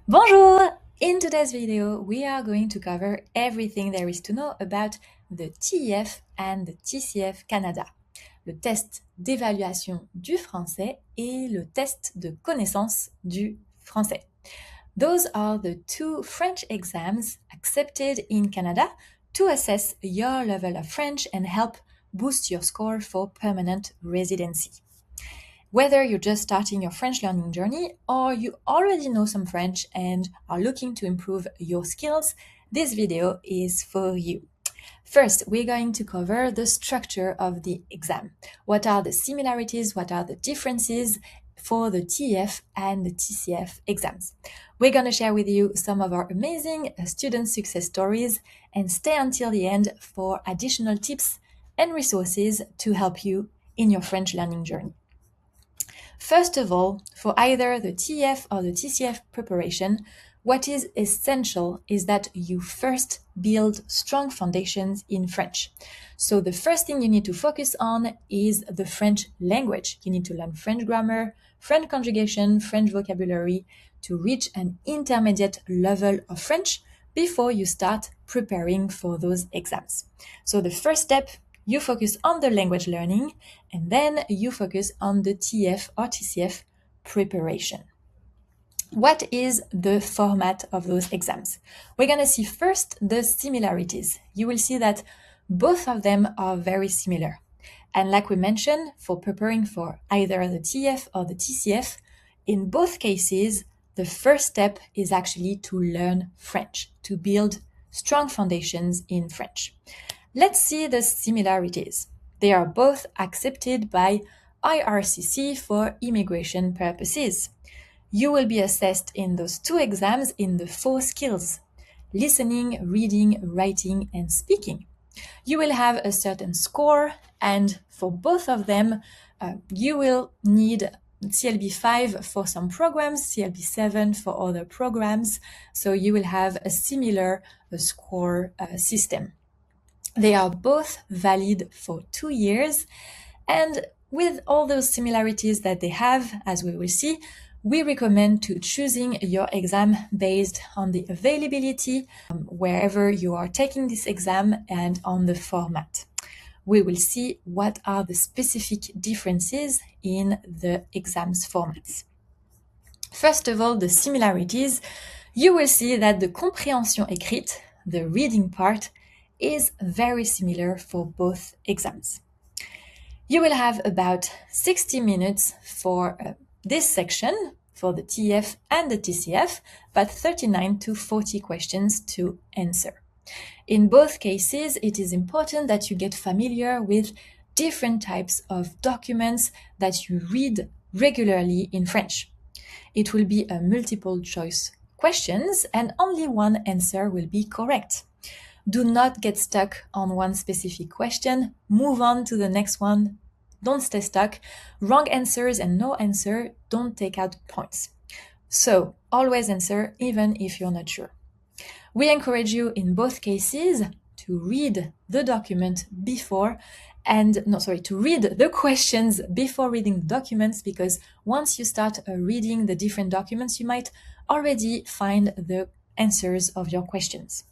Bonjour! In today's video, we are going to cover everything there is to know about the TEF and the TCF Canada, le test d'évaluation du français et le test de connaissance du français. Those are the two French exams accepted in Canada to assess your level of French and help boost your score for permanent residency. Whether you're just starting your French learning journey or you already know some French and are looking to improve your skills, this video is for you. First, we're going to cover the structure of the exam. What are the similarities? What are the differences for the TEF and the TCF exams? We're going to share with you some of our amazing student success stories and stay until the end for additional tips and resources to help you in your French learning journey. First of all, for either the TEF or the TCF preparation, what is essential is that you first build strong foundations in French. So the first thing you need to focus on is the French language. You need to learn French grammar, French conjugation, French vocabulary to reach an intermediate level of French before you start preparing for those exams. So the first step, you focus on the language learning, and then you focus on the TEF or TCF preparation. What is the format of those exams? We're going to see first the similarities. You will see that both of them are very similar. And like we mentioned, for preparing for either the TEF or the TCF, in both cases, the first step is actually to learn French, to build strong foundations in French. Let's see the similarities. They are both accepted by IRCC for immigration purposes. You will be assessed in those two exams in the 4 skills: listening, reading, writing, and speaking. You will have a certain score, and for both of them, you will need CLB 5 for some programs, CLB 7 for other programs, so you will have a similar score system. They are both valid for 2 years, and with all those similarities that they have, as we will see, we recommend to choosing your exam based on the availability wherever you are taking this exam and on the format. We will see what are the specific differences in the exams formats. First of all, the similarities, you will see that the Compréhension Écrite, the reading part, is very similar for both exams. You will have about 60 minutes for this section for the TEF and the TCF, but 39 to 40 questions to answer. In both cases, it is important that you get familiar with different types of documents that you read regularly in French. It will be a multiple choice questions and only one answer will be correct. Do not get stuck on one specific question. Move on to the next one. Don't stay stuck. Wrong answers and no answer don't take out points. So always answer even if you're not sure. We encourage you in both cases to read the document before to read the questions before reading the documents, because once you start reading the different documents, you might already find the answers of your questions.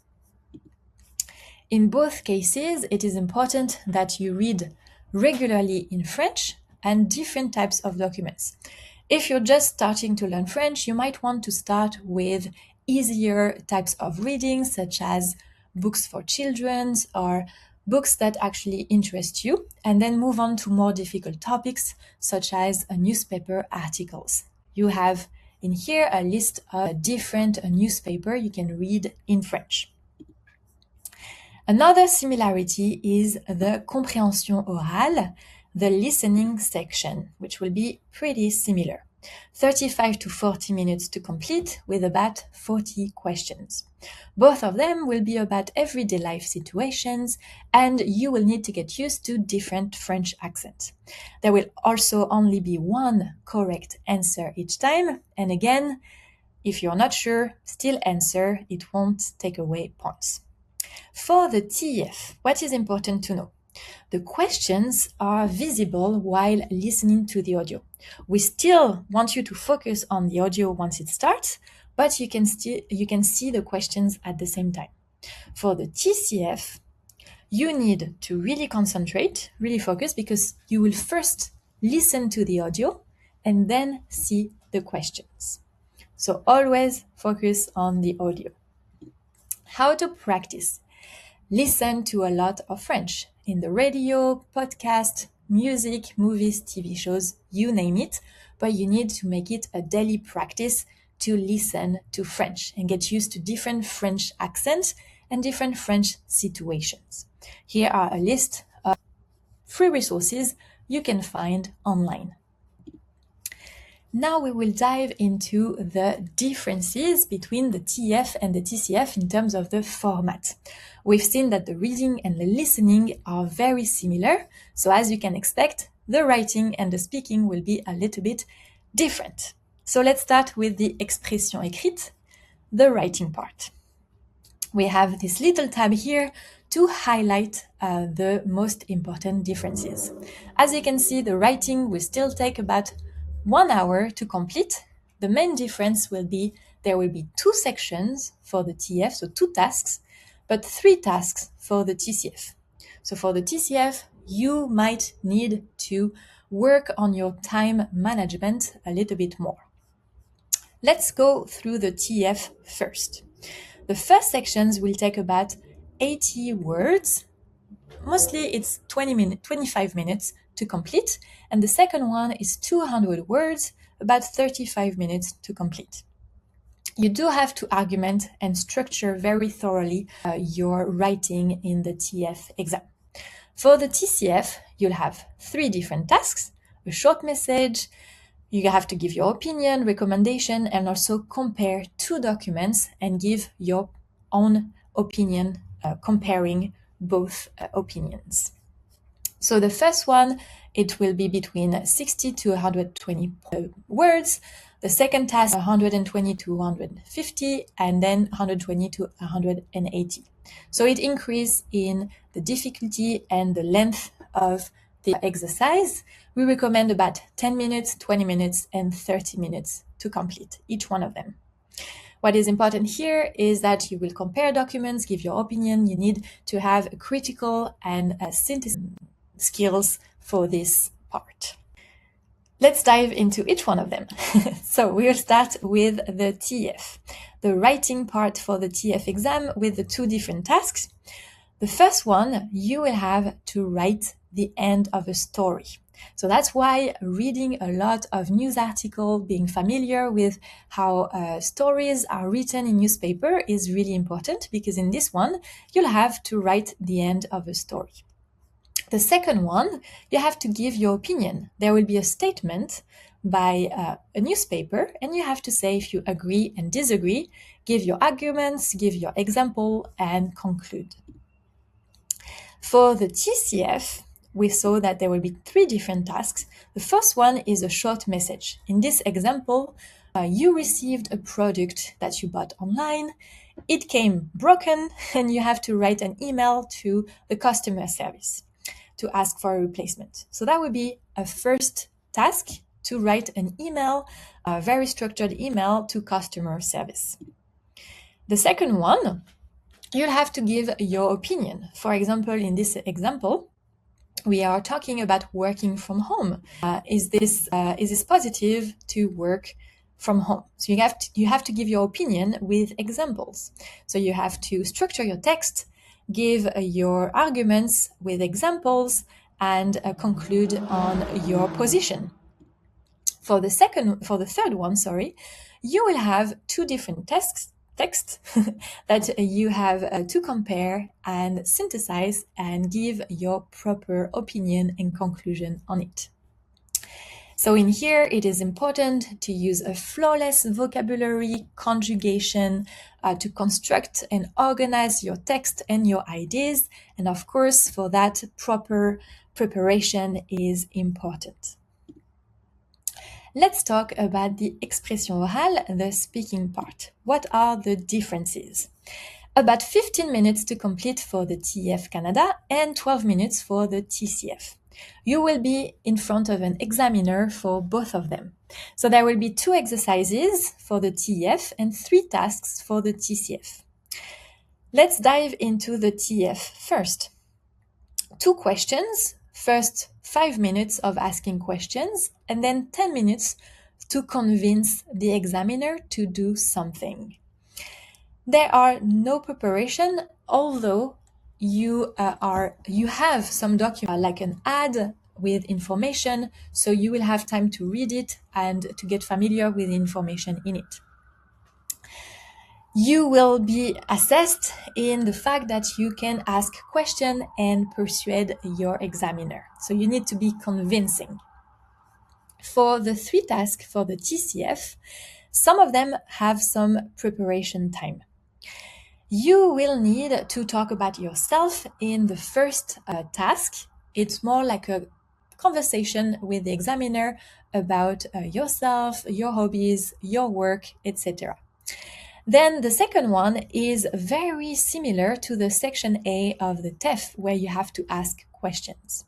In both cases, it is important that you read regularly in French and different types of documents. If you're just starting to learn French, you might want to start with easier types of reading, such as books for children or books that actually interest you, and then move on to more difficult topics, such as newspaper articles. You have in here a list of different newspapers you can read in French. Another similarity is the Compréhension orale, the listening section, which will be pretty similar. 35 to 40 minutes to complete with about 40 questions. Both of them will be about everyday life situations, and you will need to get used to different French accents. There will also only be one correct answer each time, and again, if you're not sure, still answer, it won't take away points. For the TEF, what is important to know? The questions are visible while listening to the audio. We still want you to focus on the audio once it starts, but you can see the questions at the same time. For the TCF, you need to really concentrate, really focus, because you will first listen to the audio and then see the questions. So always focus on the audio. How to practice? Listen to a lot of French in the radio, podcast, music, movies, TV shows, you name it, but you need to make it a daily practice to listen to French and get used to different French accents and different French situations. Here are a list of free resources you can find online. Now we will dive into the differences between the TEF and the TCF in terms of the format. We've seen that the reading and the listening are very similar, so as you can expect, the writing and the speaking will be a little bit different. So let's start with the Expression écrite, the writing part. We have this little tab here to highlight the most important differences. As you can see, the writing will still take about 1 hour to complete. The main difference will be there will be 2 sections for the TEF, so 2 tasks, but 3 tasks for the TCF. So for the TCF, you might need to work on your time management a little bit more. Let's go through the TEF first. The first sections will take about 80 words. Mostly it's 25 minutes to complete. And the second one is 200 words, about 35 minutes to complete. You do have to argument and structure very thoroughly your writing in the TEF exam. For the TCF, you'll have 3 different tasks, a short message, you have to give your opinion, recommendation, and also compare 2 documents and give your own opinion, comparing both opinions. So the first one, it will be between 60 to 120 words. The second task, 120 to 150, and then 120 to 180. So it increases in the difficulty and the length of the exercise. We recommend about 10 minutes, 20 minutes, and 30 minutes to complete each one of them. What is important here is that you will compare documents, give your opinion. You need to have a critical and synthesis skills for this part. Let's dive into each one of them. So we'll start with the TEF, the writing part for the TEF exam with the 2 different tasks. The first one, you will have to write the end of a story. So that's why reading a lot of news articles, being familiar with how stories are written in newspaper is really important, because in this one, you'll have to write the end of a story. The second one, you have to give your opinion. There will be a statement by a newspaper, and you have to say if you agree and disagree, give your arguments, give your example, and conclude. For the TCF, we saw that there will be 3 different tasks. The first one is a short message. In this example, you received a product that you bought online. It came broken, and you have to write an email to the customer service to ask for a replacement. So that would be a first task, to write an email, a very structured email to customer service. The second one, you'll have to give your opinion. For example, in this example, we are talking about working from home. Is this positive to work from home? So you have to give your opinion with examples. So you have to structure your text, give your arguments with examples, and conclude on your position. For the third one, you will have 2 different text that you have to compare and synthesize and give your proper opinion and conclusion on it. So in here, it is important to use a flawless vocabulary, conjugation, to construct and organize your text and your ideas. And of course, for that, proper preparation is important. Let's talk about the expression orale, the speaking part. What are the differences? About 15 minutes to complete for the TEF Canada and 12 minutes for the TCF. You will be in front of an examiner for both of them. So there will be 2 exercises for the TEF and 3 tasks for the TCF. Let's dive into the TEF first. 2 questions. First, 5 minutes of asking questions, and then 10 minutes to convince the examiner to do something. There are no preparation, although you have some document like an ad with information, so you will have time to read it and to get familiar with the information in it. You will be assessed in the fact that you can ask questions and persuade your examiner. So you need to be convincing. For the 3 tasks for the TCF, some of them have some preparation time. You will need to talk about yourself in the first task. It's more like a conversation with the examiner about yourself, your hobbies, your work, etc. Then the second one is very similar to the section A of the TEF, where you have to ask questions.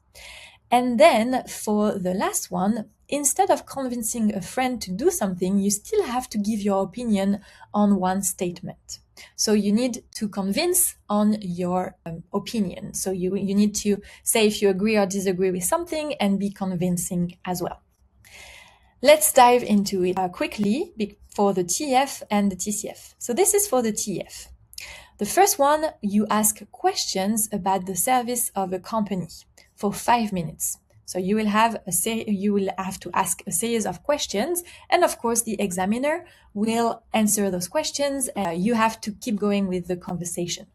And then for the last one, instead of convincing a friend to do something, you still have to give your opinion on one statement. So you need to convince on your opinion. So you need to say if you agree or disagree with something and be convincing as well. Let's dive into it quickly for the TEF and the TCF. So this is for the TEF. The first one, you ask questions about the service of a company for 5 minutes. So you will have to ask a series of questions, and of course the examiner will answer those questions, and you have to keep going with the conversation.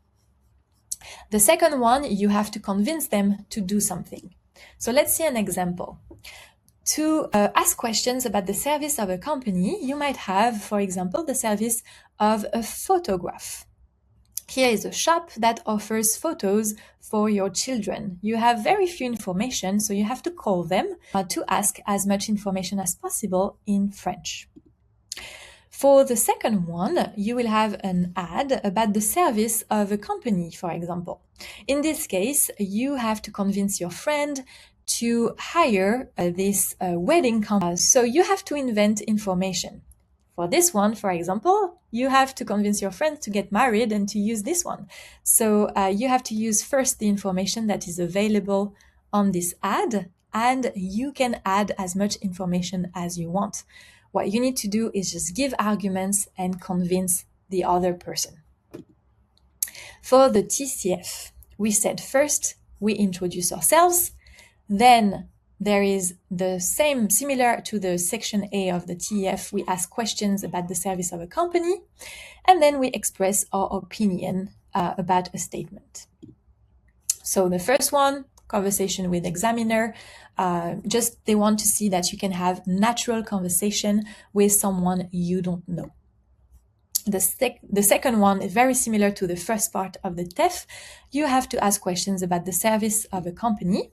The second one, you have to convince them to do something. So let's see an example. To ask questions about the service of a company, you might have, for example, the service of a photograph. Here is a shop that offers photos for your children. You have very few information, so you have to call them to ask as much information as possible in French. For the second one, you will have an ad about the service of a company, for example. In this case, you have to convince your friend to hire this wedding company. So you have to invent information. For this one, for example, you have to convince your friend to get married and to use this one. So you have to use first the information that is available on this ad, and you can add as much information as you want. What you need to do is just give arguments and convince the other person. For the TCF, we said first we introduce ourselves, then there is the same, similar to the section A of the TEF, we ask questions about the service of a company, and then we express our opinion about a statement. So the first one, conversation with examiner, just they want to see that you can have natural conversation with someone you don't know. The second one is very similar to the first part of the TEF. You have to ask questions about the service of a company.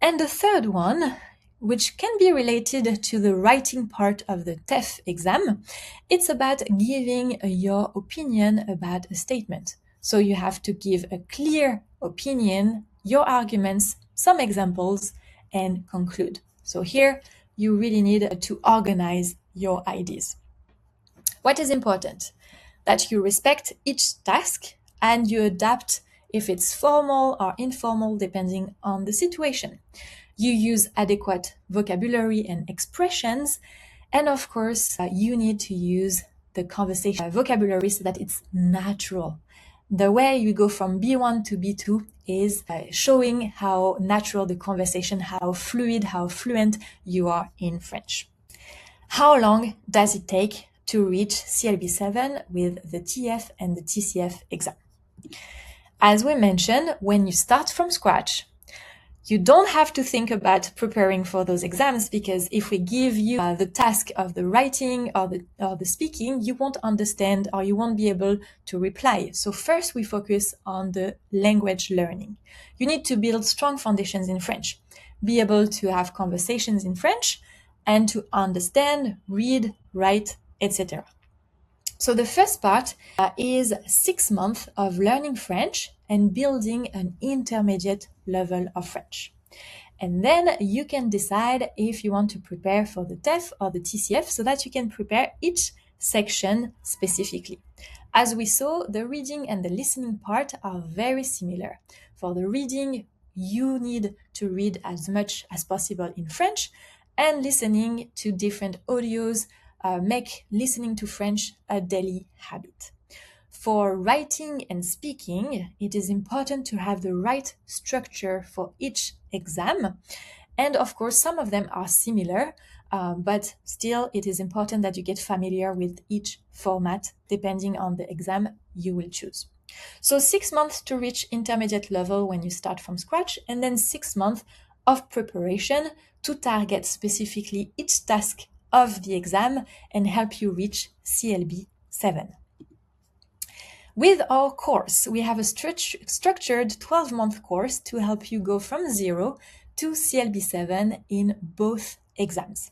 And the third one, which can be related to the writing part of the TEF exam, it's about giving your opinion about a statement. So you have to give a clear opinion, your arguments, some examples, and conclude. So here, you really need to organize your ideas. What is important? That you respect each task and you adapt if it's formal or informal, depending on the situation. You use adequate vocabulary and expressions. And of course, you need to use the conversation vocabulary so that it's natural. The way you go from B1 to B2 is showing how natural the conversation, how fluid, how fluent you are in French. How long does it take to reach CLB7 with the TEF and the TCF exam? As we mentioned, when you start from scratch, you don't have to think about preparing for those exams, because if we give you the task of the writing or the speaking, you won't understand or you won't be able to reply. So first we focus on the language learning. You need to build strong foundations in French, be able to have conversations in French and to understand, read, write, etc. So the first part is 6 months of learning French and building an intermediate level of French. And then you can decide if you want to prepare for the TEF or the TCF so that you can prepare each section specifically. As we saw, the reading and the listening part are very similar. For the reading, you need to read as much as possible in French, and listening to different audios make listening to French a daily habit. For writing and speaking, it is important to have the right structure for each exam. And of course, some of them are similar, but still it is important that you get familiar with each format depending on the exam you will choose. So 6 months to reach intermediate level when you start from scratch, and then 6 months of preparation to target specifically each task of the exam and help you reach CLB 7. With our course, we have a structured 12-month course to help you go from 0 to CLB 7 in both exams.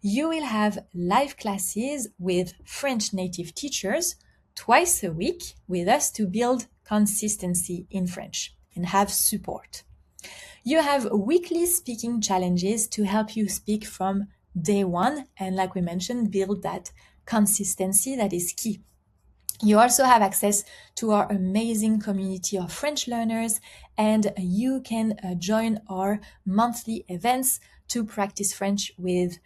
You will have live classes with French native teachers twice a week with us to build consistency in French and have support. You have weekly speaking challenges to help you speak from day one, and like we mentioned, build that consistency that is key. You also have access to our amazing community of French learners, and you can join our monthly events to practice French with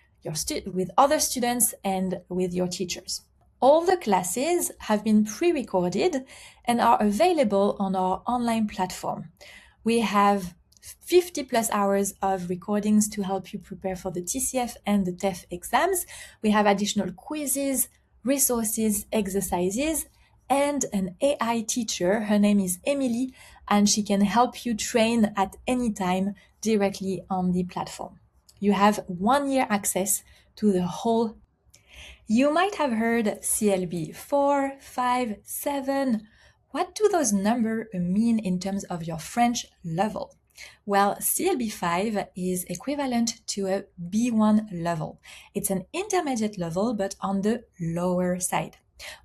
with other students and with your teachers. All the classes have been pre-recorded and are available on our online platform. We have 50 plus hours of recordings to help you prepare for the TCF and the TEF exams. We have additional quizzes, resources, exercises, and an AI teacher. Her name is Emily, and she can help you train at any time directly on the platform. You have 1 year access to the whole. You might have heard CLB 4, 5, 7. What do those numbers mean in terms of your French level? Well, CLB 5 is equivalent to a B1 level. It's an intermediate level, but on the lower side.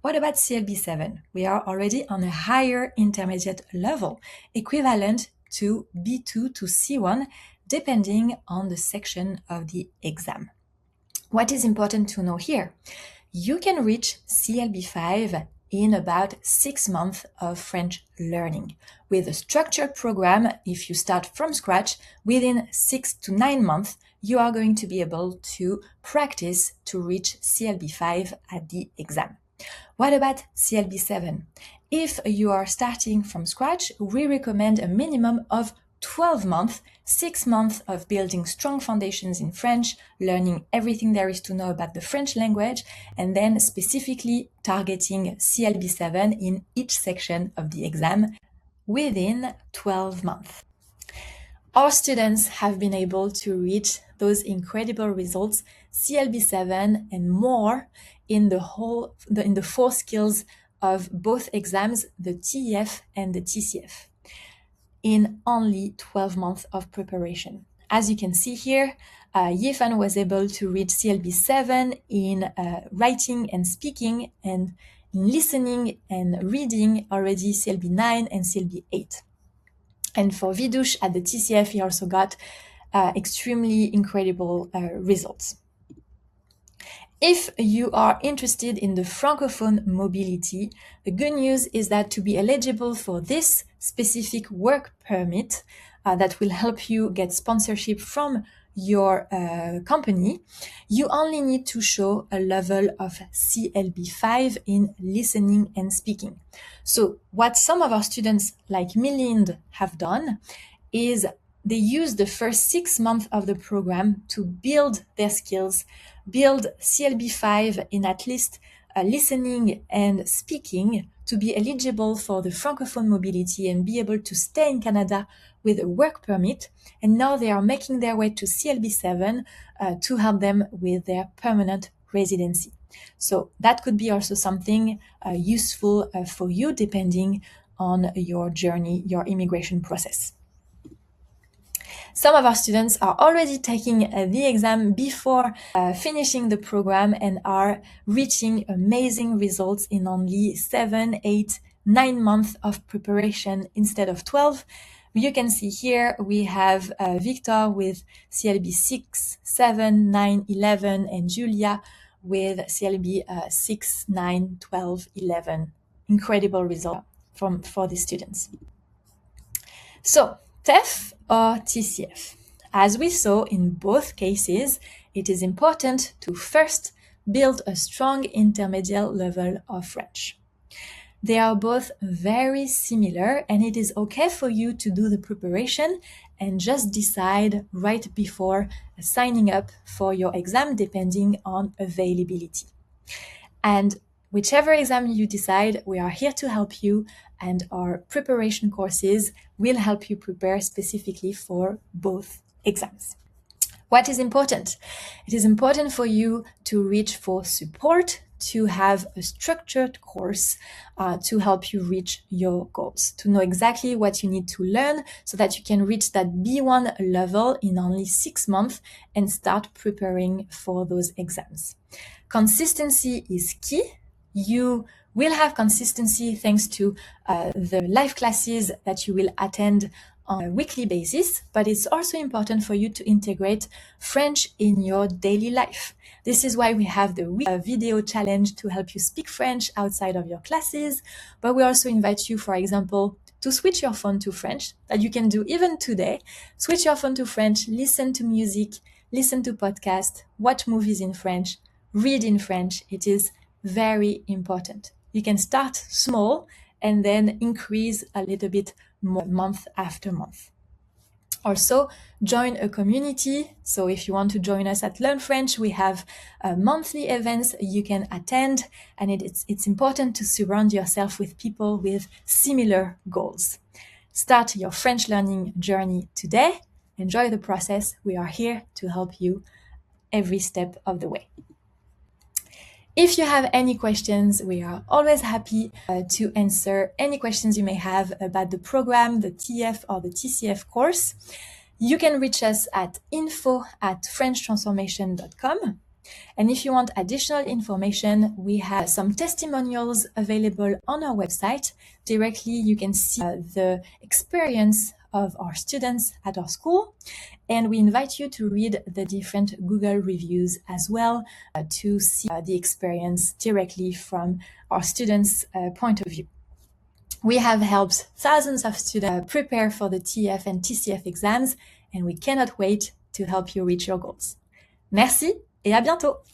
What about CLB 7? We are already on a higher intermediate level, equivalent to B2 to C1, depending on the section of the exam. What is important to know here? You can reach CLB 5 in about 6 months of French learning. With a structured program, if you start from scratch, within 6 to 9 months, you are going to be able to practice to reach CLB 5 at the exam. What about CLB 7? If you are starting from scratch, we recommend a minimum of 12 months, 6 months of building strong foundations in French, learning everything there is to know about the French language, and then specifically targeting CLB 7 in each section of the exam within 12 months. Our students have been able to reach those incredible results, CLB 7 and more, in the 4 skills of both exams, the TEF and the TCF, in only 12 months of preparation. As you can see here, Yifan was able to reach CLB 7 in writing and speaking, and in listening and reading already CLB 9 and CLB 8. And for Vidush at the TCF, he also got extremely incredible results. If you are interested in the Francophone Mobility, the good news is that to be eligible for this specific work permit that will help you get sponsorship from your company, you only need to show a level of CLB 5 in listening and speaking. So what some of our students like Milind have done is they use the first 6 months of the program to build their skills, build CLB 5 in at least listening and speaking to be eligible for the Francophone Mobility and be able to stay in Canada with a work permit. And now they are making their way to CLB 7 to help them with their permanent residency. So that could be also something useful for you depending on your journey, your immigration process. Some of our students are already taking the exam before finishing the program and are reaching amazing results in only 7, 8, 9 months of preparation instead of 12. You can see here we have Victor with CLB 6, 7, 9, 11, and Julia with CLB 6, 9, 12, 11. Incredible result for the students. So, TEF or TCF? As we saw in both cases, it is important to first build a strong intermediate level of French. They are both very similar, and it is okay for you to do the preparation and just decide right before signing up for your exam depending on availability. And whichever exam you decide, we are here to help you, and our preparation courses will help you prepare specifically for both exams. What is important? It is important for you to reach for support, to have a structured course to help you reach your goals, to know exactly what you need to learn so that you can reach that B1 level in only 6 months and start preparing for those exams. Consistency is key. You will have consistency thanks to the live classes that you will attend on a weekly basis, but it's also important for you to integrate French in your daily life. This is why we have the video challenge to help you speak French outside of your classes, but we also invite you, for example, to switch your phone to French, that you can do even today. Switch your phone to French, listen to music, listen to podcasts, watch movies in French, read in French. It is very important. You can start small and then increase a little bit more month after month. Also, join a community. So if you want to join us at Learn French, we have monthly events you can attend, and it's important to surround yourself with people with similar goals. Start your French learning journey today. Enjoy the process. We are here to help you every step of the way. If you have any questions, we are always happy to answer any questions you may have about the program, the TEF or the TCF course. You can reach us at info@frenchtransformation.com. And if you want additional information, we have some testimonials available on our website. Directly, you can see the experience of our students at our school. And we invite you to read the different Google reviews as well to see the experience directly from our students' point of view. We have helped thousands of students prepare for the TEF and TCF exams, and we cannot wait to help you reach your goals. Merci et à bientôt!